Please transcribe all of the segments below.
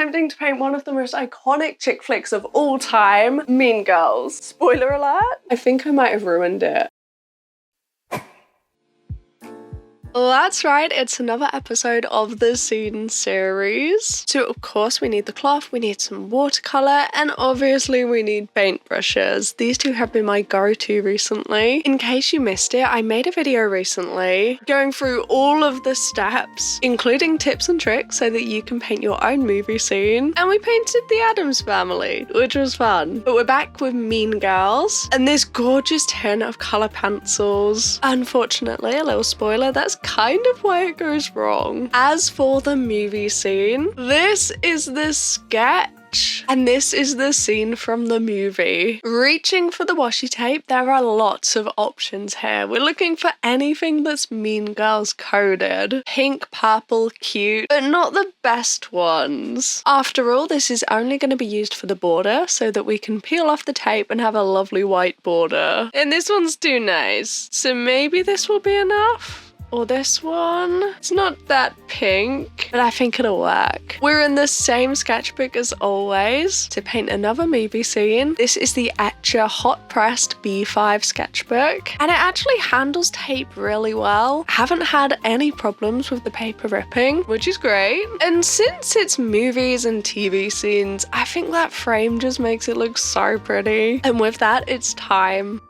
attempting to paint one of the most iconic chick flicks of all time, Mean Girls. Spoiler alert, I think I might have ruined it. That's right, it's another episode of the Scene series. So of course we need the cloth, we need some watercolor, and obviously we need paintbrushes. These two have been my go-to recently. In case you missed it, I made a video recently going through all of the steps, including tips and tricks so that you can paint your own movie scene. And we painted the Addams Family, which was fun. But we're back with Mean Girls and this gorgeous tin of color pencils. Unfortunately, a little spoiler, that's kind of why it goes wrong. As for the movie scene, this is the sketch and this is the scene from the movie. Reaching for the washi tape, there are lots of options here. We're looking for anything that's Mean Girls coded. Pink, purple, cute, but not the best ones. After all, this is only going to be used for the border so that we can peel off the tape and have a lovely white border. And this one's too nice, so maybe this will be enough. Or this one. It's not that pink, but I think it'll work. We're in the same sketchbook as always to paint another movie scene. This is the Etcher Hot Pressed B5 sketchbook, and it actually handles tape really well. I haven't had any problems with the paper ripping, which is great. And since it's movies and TV scenes, I think that frame just makes it look so pretty. And with that, it's time.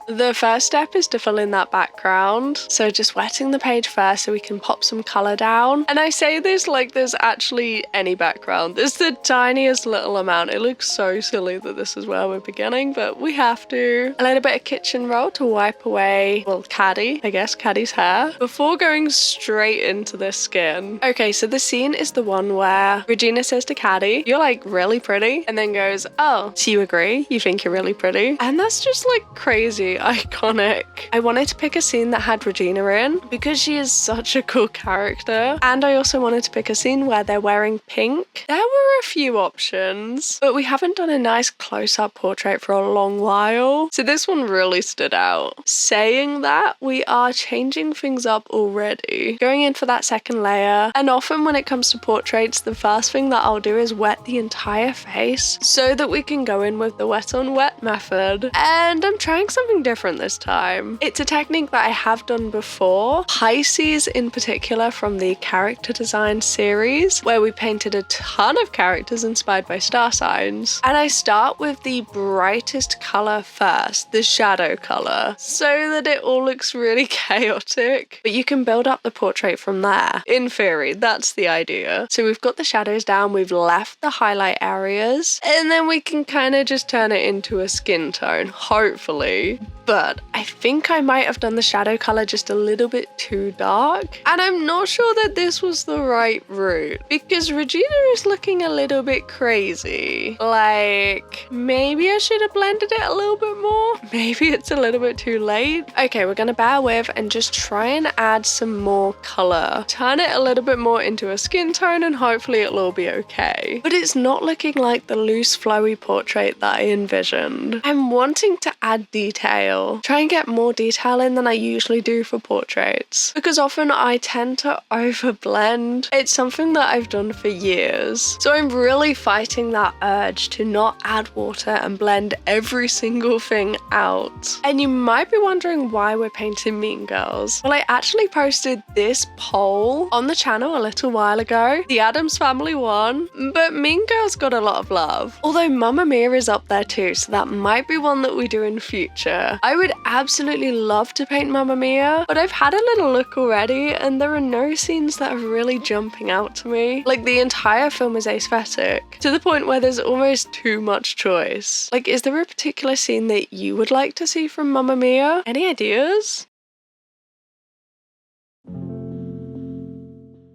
The first step is to fill in that background. So just wetting the page first so we can pop some color down. And I say this like there's actually any background. There's the tiniest little amount. It looks so silly that this is where we're beginning, but we have to. A little bit of kitchen roll to wipe away, well, Caddy's hair before going straight into the skin. Okay, so the scene is the one where Regina says to Caddy, "You're like really pretty," and then goes, "Oh, so you agree? You think you're really pretty?" And that's just like crazy iconic. I wanted to pick a scene that had Regina in because she is such a cool character, and I also wanted to pick a scene where they're wearing pink. There were a few options, but we haven't done a nice close-up portrait for a long while, so this one really stood out. Saying that, we are changing things up already, going in for that second layer, and often when it comes to portraits, the first thing that I'll do is wet the entire face so that we can go in with the wet on wet method. And I'm trying something different this time. It's a technique that I have done before, Pisces in particular from the character design series, where we painted a ton of characters inspired by star signs. And I start with the brightest color first, the shadow color, so that it all looks really chaotic. But you can build up the portrait from there. In theory, that's the idea. So we've got the shadows down, we've left the highlight areas, and then we can kind of just turn it into a skin tone, hopefully. But I think I might have done the shadow color just a little bit too dark. And I'm not sure that this was the right route because Regina is looking a little bit crazy. Like, maybe I should have blended it a little bit more. Maybe it's a little bit too late. Okay, we're gonna bear with and just try and add some more color. Turn it a little bit more into a skin tone and hopefully it'll all be okay. But it's not looking like the loose flowy portrait that I envisioned. I'm wanting to add detail. Try and get more detail in than I usually do for portraits because often I tend to overblend. It's something that I've done for years. So I'm really fighting that urge to not add water and blend every single thing out. And you might be wondering why we're painting Mean Girls. Well, I actually posted this poll on the channel a little while ago. The Addams Family won, but Mean Girls got a lot of love. Although Mamma Mia is up there too, so that might be one that we do in future. I would absolutely love to paint Mamma Mia, but I've had a little look already and there are no scenes that are really jumping out to me. Like, the entire film is aesthetic to the point where there's almost too much choice. Like, is there a particular scene that you would like to see from Mamma Mia? Any ideas?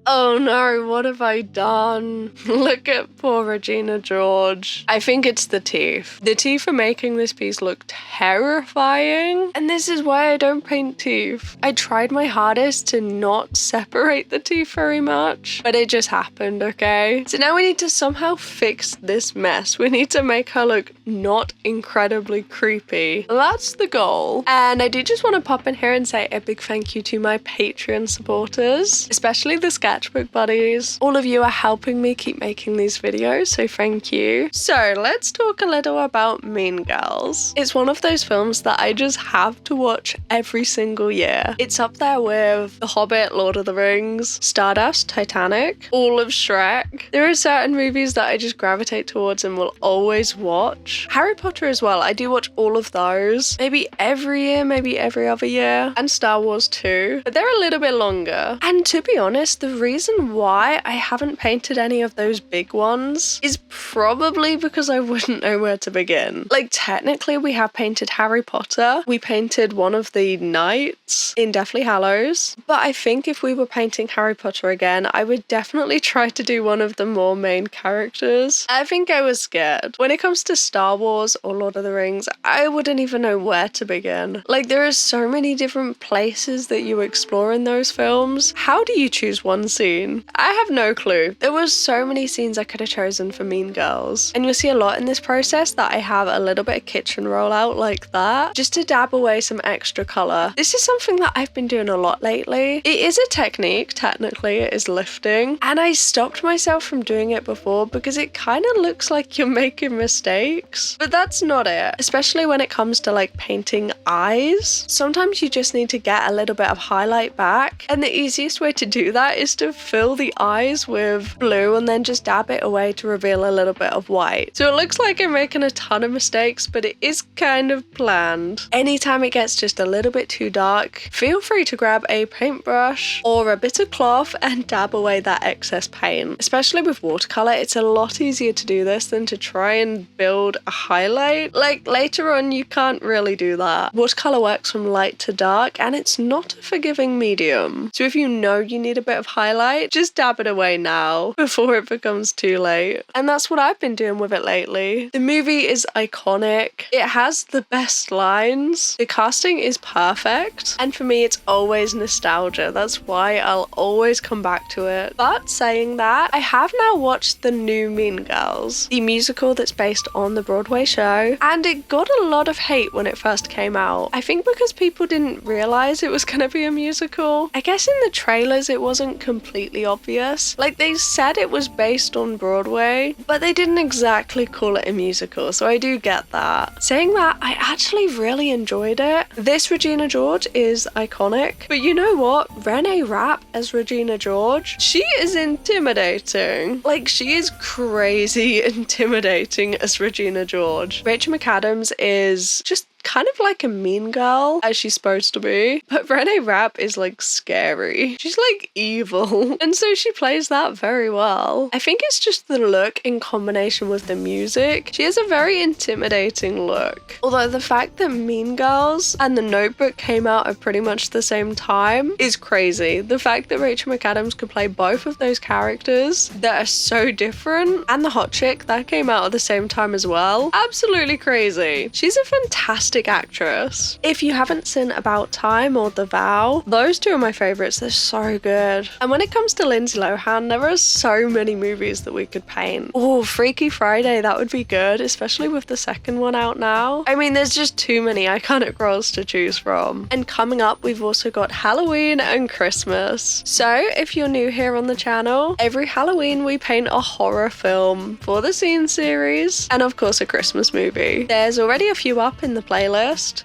Oh no, what have I done? Look at poor Regina George. I think it's the teeth. The teeth are making this piece look terrifying. And this is why I don't paint teeth. I tried my hardest to not separate the teeth very much, but it just happened, okay? So now we need to somehow fix this mess. We need to make her look not incredibly creepy. That's the goal. And I do just want to pop in here and say a big thank you to my Patreon supporters, especially the sketch sketchbook buddies. All of you are helping me keep making these videos, so thank you. So let's talk a little about Mean Girls. It's one of those films that I just have to watch every single year. It's up there with The Hobbit, Lord of the Rings, Stardust, Titanic, all of Shrek. There are certain movies that I just gravitate towards and will always watch. Harry Potter as well, I do watch all of those. Maybe every year, maybe every other year. And Star Wars too. But they're a little bit longer. And to be honest, the reason why I haven't painted any of those big ones is probably because I wouldn't know where to begin. Like, technically we have painted Harry Potter. We painted one of the knights in Deathly Hallows. But I think if we were painting Harry Potter again, I would definitely try to do one of the more main characters. I think I was scared. When it comes to Star Wars or Lord of the Rings, I wouldn't even know where to begin. Like, there are so many different places that you explore in those films. How do you choose one scene? I have no clue. There was so many scenes I could have chosen for Mean Girls. And you'll see a lot in this process that I have a little bit of kitchen rollout like that, just to dab away some extra colour. This is something that I've been doing a lot lately. It is a technique, technically, it is lifting. And I stopped myself from doing it before because it kind of looks like you're making mistakes. But that's not it, especially when it comes to like painting eyes. Sometimes you just need to get a little bit of highlight back, and the easiest way to do that is to fill the eyes with blue and then just dab it away to reveal a little bit of white. So it looks like I'm making a ton of mistakes, but it is kind of planned. Anytime it gets just a little bit too dark, feel free to grab a paintbrush or a bit of cloth and dab away that excess paint. Especially with watercolor, it's a lot easier to do this than to try and build a highlight. Like, later on you can't really do that. Watercolor works from light to dark, and it's not a forgiving medium. So if you know you need a bit of highlight, just dab it away now before it becomes too late. And that's what I've been doing with it lately. The movie is iconic. It has the best lines. The casting is perfect. And for me, it's always nostalgia. That's why I'll always come back to it. But saying that, I have now watched the new Mean Girls, the musical that's based on the Broadway show, and it got a lot of hate when it first came out. I think because people didn't realize it was gonna be a musical. I guess in the trailers it wasn't completely obvious. Like, they said it was based on Broadway, but they didn't exactly call it a musical, so I do get that. Saying that, I actually really enjoyed it. This Regina George is iconic, but you know what? Renee Rapp as Regina George, she is intimidating. Like, she is crazy intimidating as Regina George. Rachel McAdams is just kind of like a mean girl, as she's supposed to be, but Renee Rapp is like scary. She's like evil, and so she plays that very well. I think it's just the look in combination with the music. She has a very intimidating look. Although the fact that Mean Girls and The Notebook came out at pretty much the same time is crazy. The fact that Rachel McAdams could play both of those characters that are so different, and The Hot Chick that came out at the same time as well, absolutely crazy. She's a fantastic actress. If you haven't seen About Time or The Vow, those two are my favorites. They're so good. And when it comes to Lindsay Lohan, there are so many movies that we could paint. Oh, Freaky Friday, that would be good, especially with the second one out now. I mean, there's just too many iconic roles to choose from. And coming up, we've also got Halloween and Christmas. So if you're new here on the channel, every Halloween we paint a horror film for the Scene series, and of course a Christmas movie. There's already a few up in the playlist,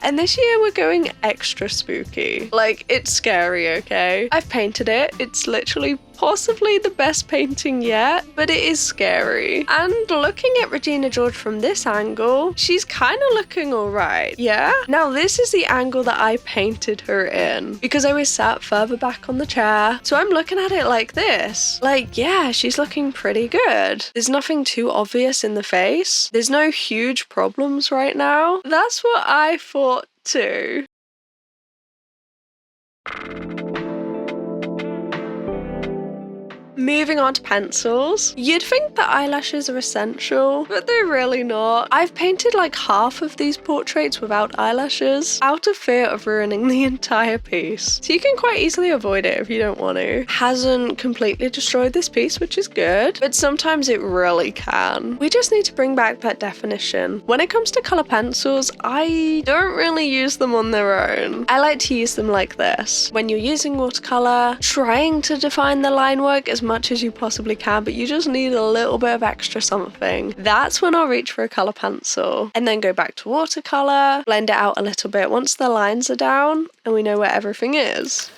and this year we're going extra spooky. Like, it's scary, okay? I've painted it. It's literally possibly the best painting yet, but it is scary. And looking at Regina George from this angle, she's kind of looking alright, yeah? Now this is the angle that I painted her in, because I was sat further back on the chair, so I'm looking at it like this. Like, yeah, she's looking pretty good. There's nothing too obvious in the face. There's no huge problems right now. That's what I thought too. Moving on to pencils. You'd think that eyelashes are essential, but they're really not. I've painted like half of these portraits without eyelashes out of fear of ruining the entire piece. So you can quite easily avoid it if you don't want to. Hasn't completely destroyed this piece, which is good, but sometimes it really can. We just need to bring back that definition. When it comes to color pencils, I don't really use them on their own. I like to use them like this. When you're using watercolor, trying to define the line work as much as you possibly can, but you just need a little bit of extra something. That's when I'll reach for a color pencil and then go back to watercolor, blend it out a little bit once the lines are down and we know where everything is.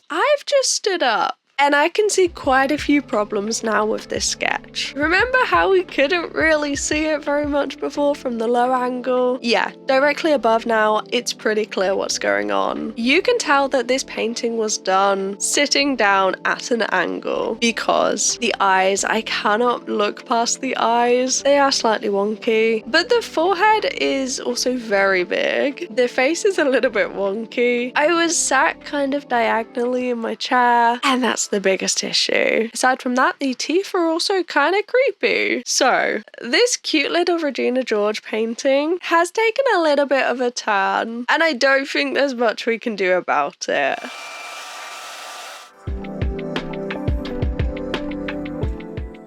I've just stood up and I can see quite a few problems now with this sketch. Remember how we couldn't really see it very much before from the low angle? Yeah, directly above now, it's pretty clear what's going on. You can tell that this painting was done sitting down at an angle because the eyes, I cannot look past the eyes. They are slightly wonky, but the forehead is also very big. The face is a little bit wonky. I was sat kind of diagonally in my chair, and that's the biggest issue. Aside from that, the teeth are also kind of creepy. So this cute little Regina George painting has taken a little bit of a turn, and I don't think there's much we can do about it.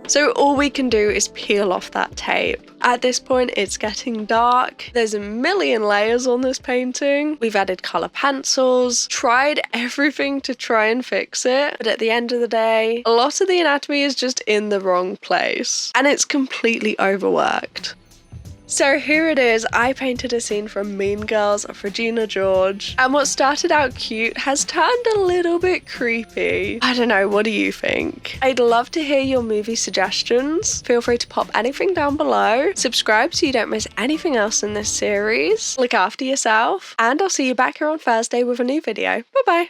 So all we can do is peel off that tape. At this point, it's getting dark. There's a million layers on this painting. We've added color pencils, tried everything to try and fix it. But at the end of the day, a lot of the anatomy is just in the wrong place and it's completely overworked. So here it is, I painted a scene from Mean Girls of Regina George, and what started out cute has turned a little bit creepy. I don't know, what do you think? I'd love to hear your movie suggestions. Feel free to pop anything down below. Subscribe so you don't miss anything else in this series. Look after yourself, and I'll see you back here on Thursday with a new video. Bye bye!